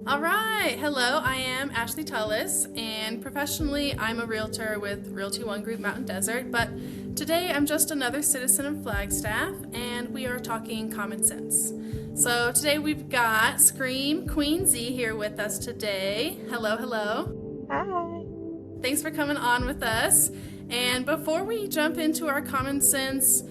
All right. Hello, I am Ashley Tullis, and professionally, I'm a realtor with Realty One Group Mountain Desert. But today, I'm just another citizen of Flagstaff, and we are talking common sense. So today, we've got Scream Queen Z here with us today. Hello, hello. Hi. Thanks for coming on with us. And before we jump into our common sense,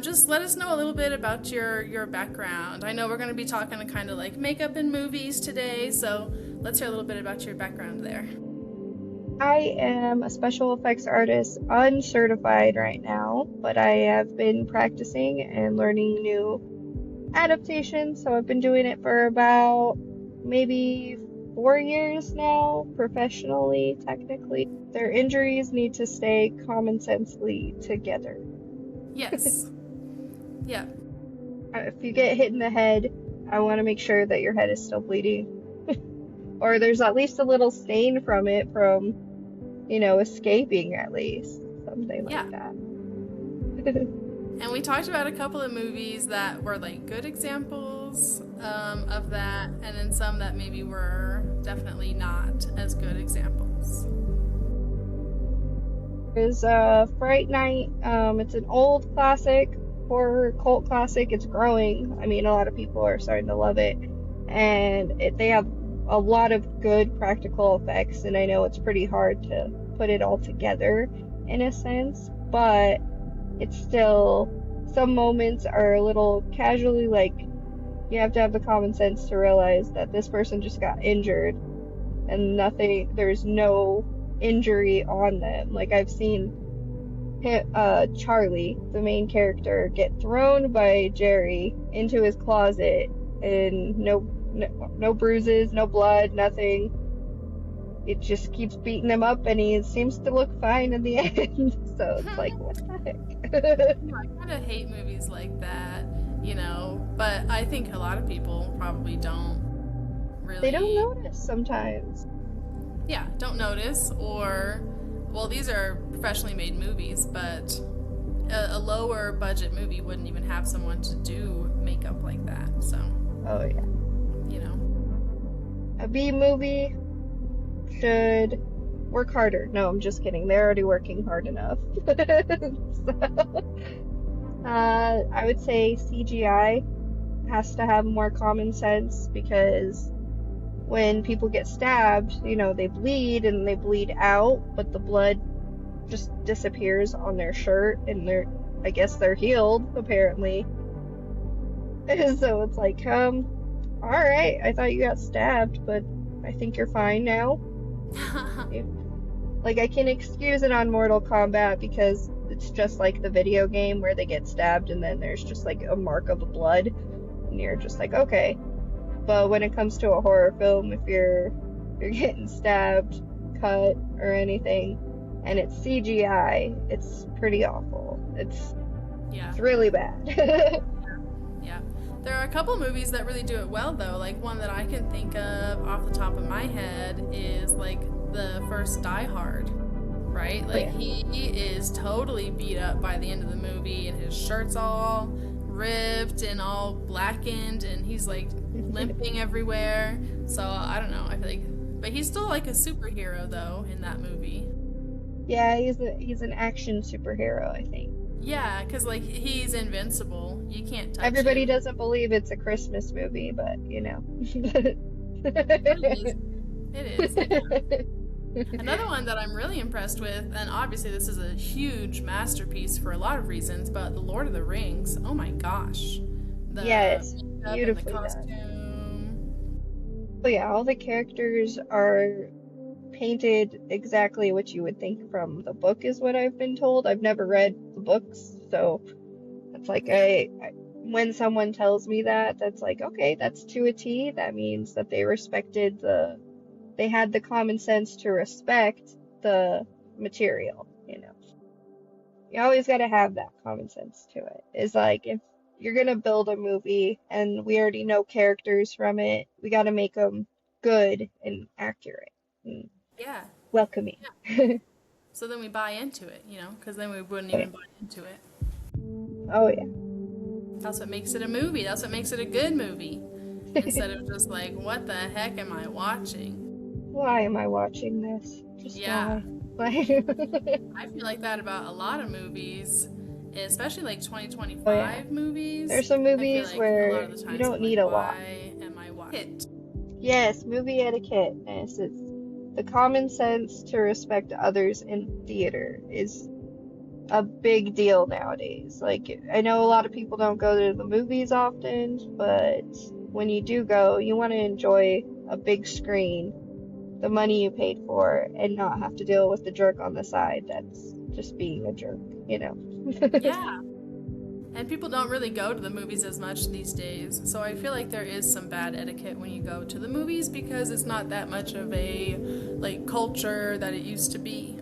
just let us know a little bit about your background. I know we're going to be talking kind of like makeup and movies today, so let's hear a little bit about your background there. I am a special effects artist, uncertified right now, but I have been practicing and learning new adaptations. So I've been doing it for about maybe 4 years now, professionally, technically. Their injuries need to stay common sensely together. Yes. Yeah. If you get hit in the head, I want to make sure that your head is still bleeding, or there's at least a little stain from it from escaping at least. Something Yeah. like that. And we talked about a couple of movies that were like good examples of that, and then some that maybe were definitely not as good examples. There's Fright Night. It's an old classic, horror cult classic. It's growing. I mean, a lot of people are starting to love it. And they have a lot of good practical effects, and I know it's pretty hard to put it all together in a sense, but it's still, some moments are a little casually like, you have to have the common sense to realize that this person just got injured and there's no injury on them. Like, I've seen Charlie, the main character, get thrown by Jerry into his closet, and no bruises, no blood, nothing. It just keeps beating him up, and he seems to look fine in the end. So it's like, what the heck? I kind of hate movies like that, but I think a lot of people probably don't They don't really, notice sometimes. yeah, don't notice, or, well, these are professionally made movies, but a lower budget movie wouldn't even have someone to do makeup like that. So, Oh yeah. you know, A B movie should work harder. No, I'm just kidding. They're already working hard enough. I would say CGI has to have more common sense, because when people get stabbed, they bleed and they bleed out, but the blood just disappears on their shirt, and I guess they're healed, apparently. So it's like, all right, I thought you got stabbed, but I think you're fine now. Like, I can excuse it on Mortal Kombat because it's just like the video game where they get stabbed and then there's just like a mark of blood, and you're just like, okay. But when it comes to a horror film, if you're getting stabbed, cut, or anything, and it's CGI, it's pretty awful. yeah, It's really bad. yeah. There are a couple movies that really do it well, though. Like one that I can think of off the top of my head is like the first Die Hard, right? Oh Like yeah. he is totally beat up by the end of the movie, and his shirt's all ripped and all blackened, and he's like limping everywhere. So I don't know. I feel like, but he's still like a superhero though in that movie. Yeah, he's an action superhero, I think. Yeah, because like he's invincible. You can't touch Everybody him. doesn't believe it's a Christmas movie, but It is. It is. Another one that I'm really impressed with, and obviously this is a huge masterpiece for a lot of reasons, but The Lord of the Rings, oh my gosh. Yeah, The it's makeup and the beautifully done. costume. But yeah, all the characters are painted exactly what you would think from the book, is what I've been told. I've never read the books, so it's like, Yeah. when someone tells me that, that's like, okay, that's to a T. That means that they had the common sense to respect the material. You always got to have that common sense to it. It's like, if you're gonna build a movie and we already know characters from it, we got to make them good and accurate and Yeah. welcoming. So then we buy into it, because then we wouldn't Oh yeah. even buy into it. Oh yeah. That's what makes it a movie. That's what makes it a good movie. instead of just like, what the heck am I watching? Why am I watching this? Just Yeah, why? I feel like that about a lot of movies, especially like Oh yeah. 2025 movies. There's some I feel movies like a lot where of the you times don't I'm like, need a lot. why am I watching it? Yes, movie etiquette. Yes, it's the common sense to respect others in theater is a big deal nowadays. Like, I know a lot of people don't go to the movies often, but when you do go, you want to enjoy a big screen, the money you paid for, and not have to deal with the jerk on the side that's just being a jerk, you know? Yeah. And people don't really go to the movies as much these days. So I feel like there is some bad etiquette when you go to the movies because it's not that much of a like culture that it used to be.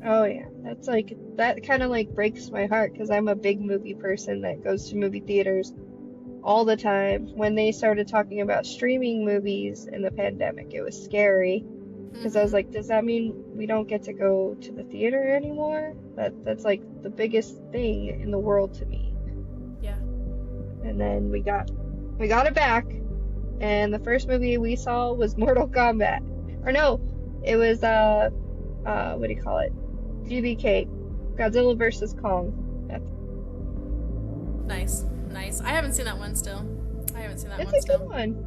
Oh yeah, that's like that kind of like breaks my heart because I'm a big movie person that goes to movie theaters all the time. When they started talking about streaming movies in the pandemic, it was scary because I was Hmm. like, does that mean we don't get to go to the theater anymore? That's like the biggest thing in the world to me. Yeah. And then we got it back, and the first movie we saw was Mortal Kombat. Or no, it was what do you call it? GVK, Godzilla versus Kong. Nice. Nice. I haven't seen that one still. I haven't seen that It's one a good still. one.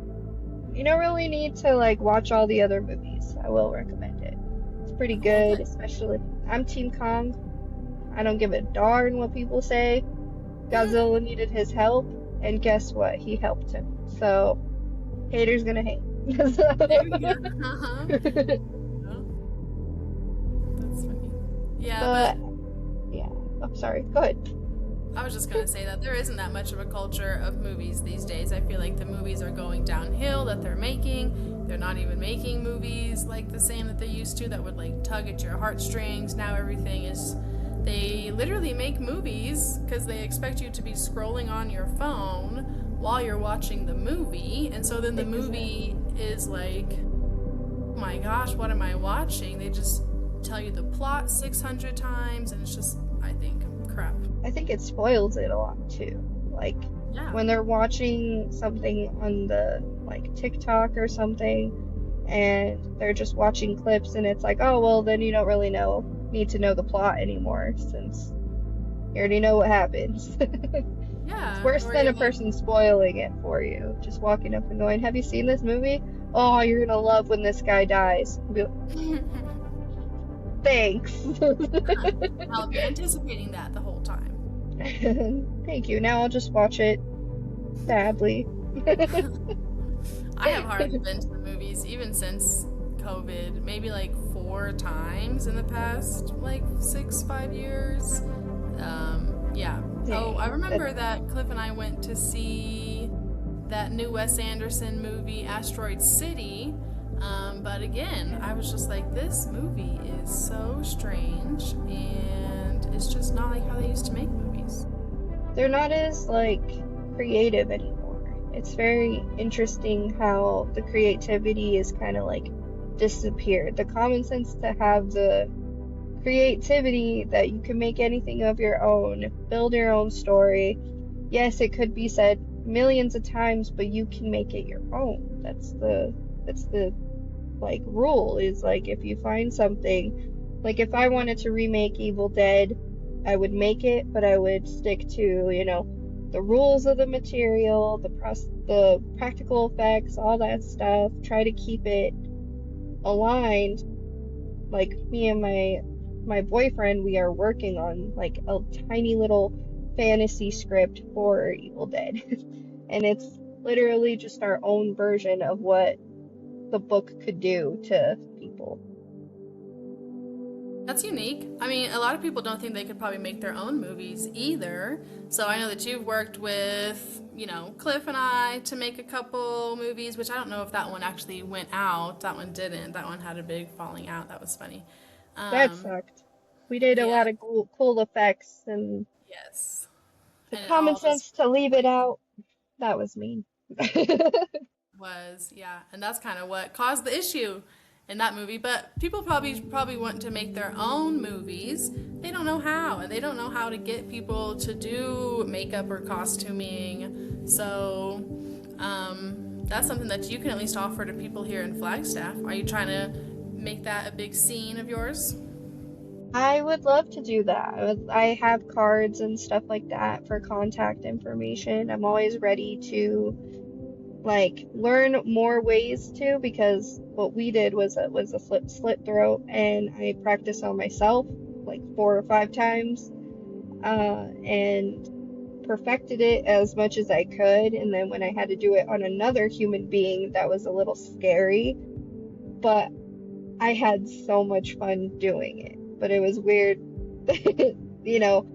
You don't really need to like watch all the other movies. I will recommend it. It's pretty Well, good, especially I'm Team Kong. I don't give a darn what people say. Godzilla needed his help, and guess what? He helped him. So haters gonna hate. there we go. Uh-huh. Oh, that's funny. Yeah, But but yeah, I'm sorry. Go ahead. I was just gonna say that there isn't that much of a culture of movies these days. I feel like the movies are going downhill that they're making. They're not even making movies like the same that they used to that would like tug at your heartstrings. Now everything is they literally make movies because they expect you to be scrolling on your phone while you're watching the movie, and so then the movie Exactly. is like, oh my gosh, what am I watching? They just tell you the plot 600 times, and it's just, I think, crap. I think it spoils it a lot too. Like Yeah. when they're watching something on the like TikTok or something and they're just watching clips and it's like, oh well then you don't really need to know the plot anymore since you already know what happens. It's Yeah, worse or than a even person spoiling it for you. Just walking up and going, have you seen this movie? Oh, you're gonna love when this guy dies. Be like, thanks. I'll be anticipating that the whole time. Thank you. Now I'll just watch it sadly. I have hardly been to the movies even since COVID, maybe like 4 times in the past like 5 years. Yeah. Oh, I Dang, that remember that Cliff and I went to see that new Wes Anderson movie, Asteroid City. But again, I was just like, this movie is so strange, and it's just not like how they used to make movies. they're not as like creative anymore. It's very interesting how the creativity is kind of like disappeared. The common sense to have the creativity that you can make anything of your own, build your own story. Yes, it could be said millions of times, but you can make it your own. That's the like rule is like if you find something, like if I wanted to remake Evil Dead, I would make it, but I would stick to, the rules of the material, the practical effects, all that stuff. Try to keep it aligned. Like me and my boyfriend, we are working on like a tiny little fantasy script for Evil Dead. And it's literally just our own version of what the book could do to people. That's unique. I mean, a lot of people don't think they could probably make their own movies either. So I know that you've worked with, Cliff and I to make a couple movies, which I don't know if that one actually went out. That one didn't. That one had a big falling out. That was funny. That Um, sucked. We did a yeah, lot of cool effects, and yes. the And it common all just sense to leave it out, that was mean. was, yeah. And that's kind of what caused the issue in that movie. But people probably want to make their own movies. They don't know how, and they don't know how to get people to do makeup or costuming. So, that's something that you can at least offer to people here in Flagstaff. Are you trying to make that a big scene of yours? I would love to do that. I have cards and stuff like that for contact information. I'm always ready to like learn more ways to, because what we did was a slit throat, and I practiced on myself like 4 or 5 times, and perfected it as much as I could. And then when I had to do it on another human being, that was a little scary, but I had so much fun doing it. But it was weird, you know,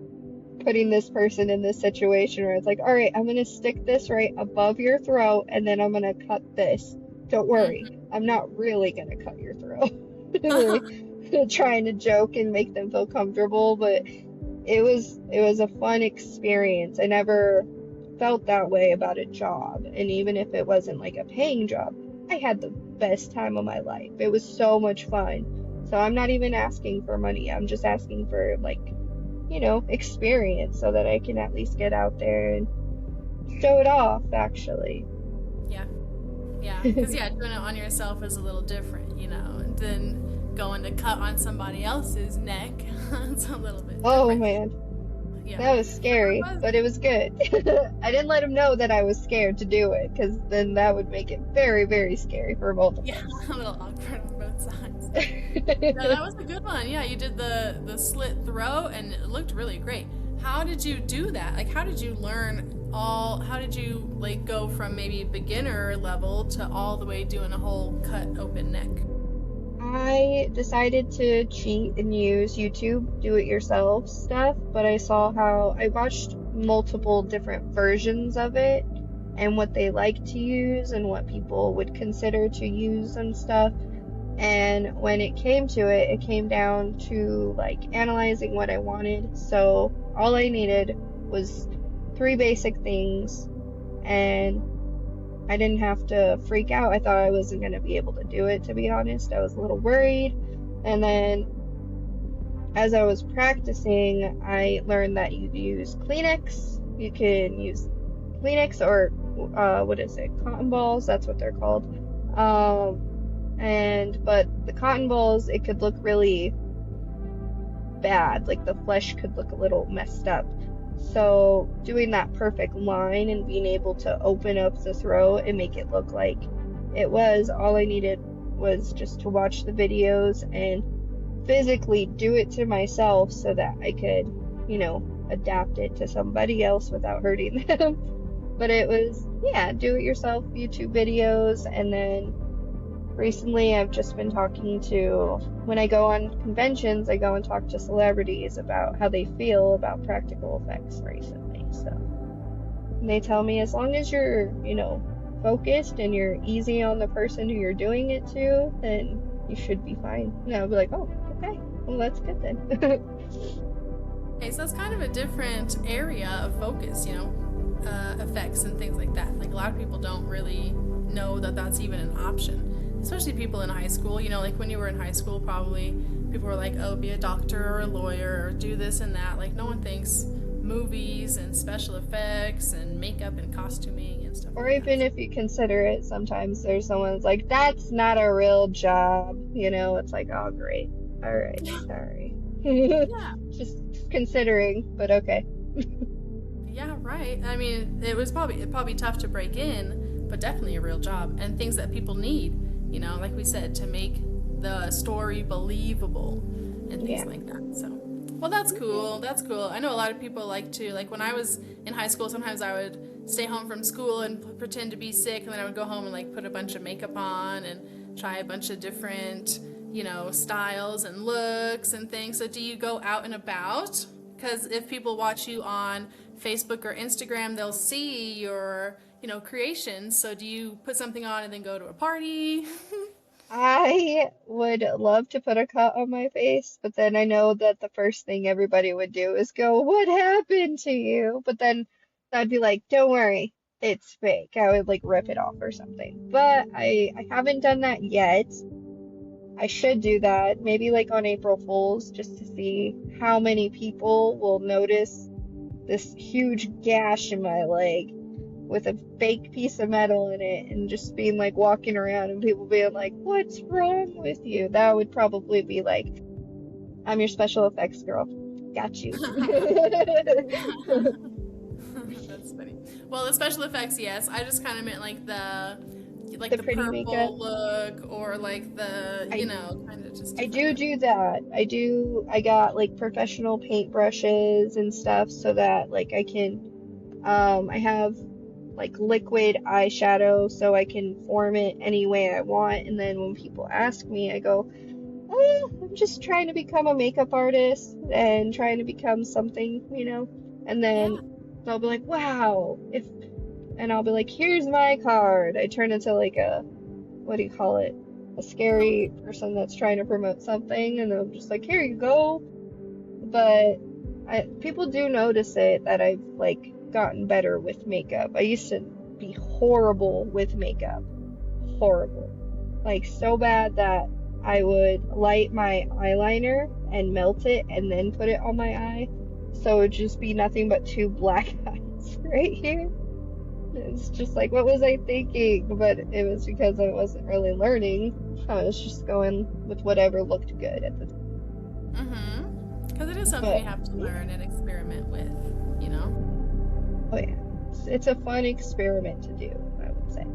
putting this person in this situation where it's like, all right, I'm gonna stick this right above your throat, and then I'm gonna cut this. Don't worry, I'm not really gonna cut your throat. Trying to joke and make them feel comfortable, but it was a fun experience. I never felt that way about a job, and even if it wasn't like a paying job, I had the best time of my life. It was so much fun. So I'm not even asking for money. I'm just asking for like, experience so that I can at least get out there and show it off, actually. Yeah. Yeah. Because, yeah, doing it on yourself is a little different, and then going to cut on somebody else's neck, it's a little bit Oh different. man, Yeah. that was scary, but it was good. I didn't let him know that I was scared to do it, because then that would make it very, very scary for both of Yeah, us. a little awkward on both sides. No, that was a good one. Yeah, you did the slit throat and it looked really great. How did you do that? Like, how did you how did you like go from maybe beginner level to all the way doing a whole cut open neck? I decided to cheat and use YouTube do-it-yourself stuff, but I watched multiple different versions of it and what they like to use and what people would consider to use and stuff. And when it came to it, it came down to like analyzing what I wanted. So all I needed was 3 basic things, and I didn't have to freak out. I thought I wasn't going to be able to do it, to be honest. I was a little worried. And then as I was practicing, I learned that you use Kleenex. You can use Kleenex or what is it? Cotton balls, that's what they're called. But the cotton balls, it could look really bad. Like the flesh could look a little messed up. So doing that perfect line and being able to open up the throat and make it look like all I needed was just to watch the videos and physically do it to myself so that I could, adapt it to somebody else without hurting them. But it was, yeah, do it yourself YouTube videos. And then recently I've just been when I go on conventions, I go and talk to celebrities about how they feel about practical effects recently. So, and they tell me as long as you're, focused and you're easy on the person who you're doing it to, then you should be fine. And I'll be like, oh, okay, well, that's good then. Okay, so that's kind of a different area of focus, effects and things like that. Like a lot of people don't really know that that's even an option. Especially people in high school, like when you were in high school, probably people were like, oh, be a doctor or a lawyer or do this and that. Like no one thinks movies and special effects and makeup and costuming and stuff. Or even if you consider it, sometimes there's someone's like, that's not a real job. It's like, oh, great. All right, sorry. Yeah. Just considering, but okay. Yeah, right. I mean, it'd probably tough to break in, but definitely a real job and things that people need. Like we said, to make the story believable and things like that. So, well, that's cool. That's cool. I know a lot of people like when I was in high school, sometimes I would stay home from school and pretend to be sick, and then I would go home and like put a bunch of makeup on and try a bunch of different, styles and looks and things. So do you go out and about? Because if people watch you on Facebook or Instagram, they'll see your creations. So do you put something on and then go to a party? I would love to put a cut on my face, but then I know that the first thing everybody would do is go, what happened to you? But then I'd be like, don't worry, it's fake. I would like rip it off or something. But I haven't done that yet. I should do that, maybe like on April Fools, just to see how many people will notice this huge gash in my leg. with a fake piece of metal in it and just being like walking around and people being like, "What's wrong with you?" That would probably be like, "I'm your special effects girl. Got you." That's funny. Well, the special effects, yes. I just kind of meant like The the pretty makeup. purple look, or like the, I kind of just I different. do that. I got like professional paintbrushes and stuff so that like I can I have like liquid eyeshadow so I can form it any way I want, and then when people ask me, I go, "Oh, I'm just trying to become a makeup artist and trying to become something." And Yeah. then they'll be like, "Wow, if," and I'll be like, "Here's my card." I turn into like a, what do you call it? A Oh, scary person that's trying to promote something, and I'm just like, "Here you go." But people do notice it that I've like gotten better with makeup. I used to be horrible with makeup. Horrible. Like so bad that I would light my eyeliner and melt it and then put it on my eye. So it would just be nothing but two black eyes right here. It's just like, what was I thinking? But it was because I wasn't really learning. I was just going with whatever looked good at the time. mm-hmm. Because it is something But you have to yeah, learn and experiment with, you know? oh yeah, it's a fun experiment to do, I would say.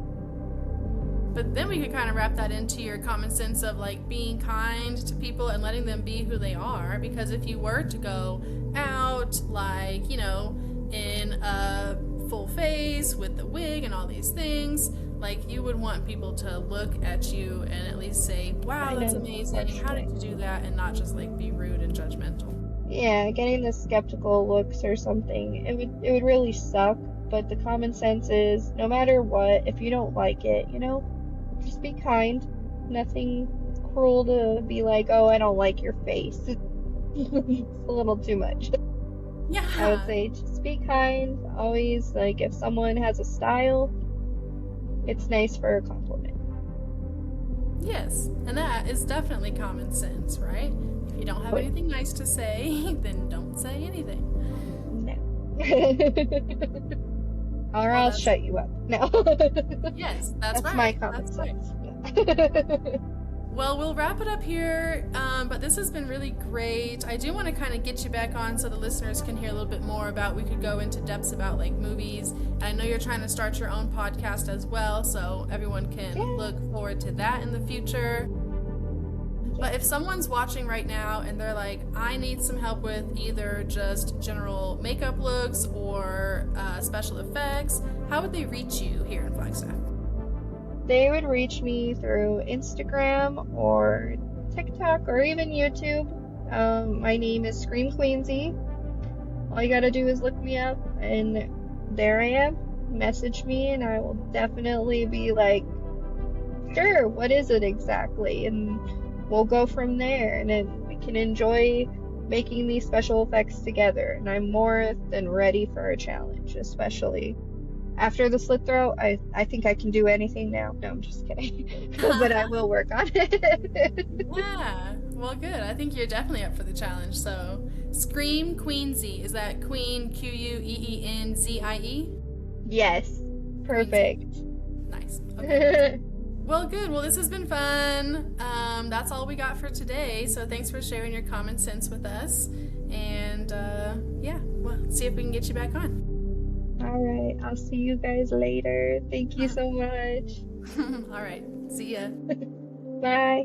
But then we could kind of wrap that into your common sense of like being kind to people and letting them be who they are. Because if you were to go out, like, in a full face with the wig and all these things, like you would want people to look at you and at least say, wow, I that's know, amazing. How did partially. you do that? And not just like be rude and judgmental. Yeah, getting the skeptical looks or something, it would really suck, but the common sense is no matter what, if you don't like it, just be kind. Nothing cruel to be like, "Oh, I don't like your face." It's a little too much. I would Yeah. say just be kind. Always, like, if someone has a style, it's nice for a compliment. Yes. And that is definitely common sense, right? If you don't have Oh yeah, anything nice to say, then don't say anything. no. Or Well, I'll that's shut you up. No. Yes, that's That's my right. common That's right. sense. Well, we'll wrap it up here, but this has been really great. I do want to kind of get you back on so the listeners can hear a little bit more about, we could go into depths about like movies. And I know you're trying to start your own podcast as well, so everyone can Yeah. look forward to that in the future. But if someone's watching right now and they're like, I need some help with either just general makeup looks or special effects, how would they reach you here in Flagstaff? They would reach me through Instagram or TikTok or even YouTube. My name is Scream Queensy. All you gotta do is look me up, and there I am. Message me, and I will definitely be like, "Sure, what is it exactly?" And we'll go from there, and then we can enjoy making these special effects together. And I'm more than ready for a challenge, especially after the slit throat. I think I can do anything now. No, I'm just kidding. But I will work on it. Yeah, well, good. I think you're definitely up for the challenge. So, Scream Queensie. Is that Queen, Queenzie? Yes, Queensie. perfect. Nice. Okay. Well, good. Well, this has been fun. That's all we got for today. So, thanks for sharing your common sense with us. And yeah, well, see if we can get you back on. All right, I'll see you guys later. Thank you so much. All right. See ya. Bye.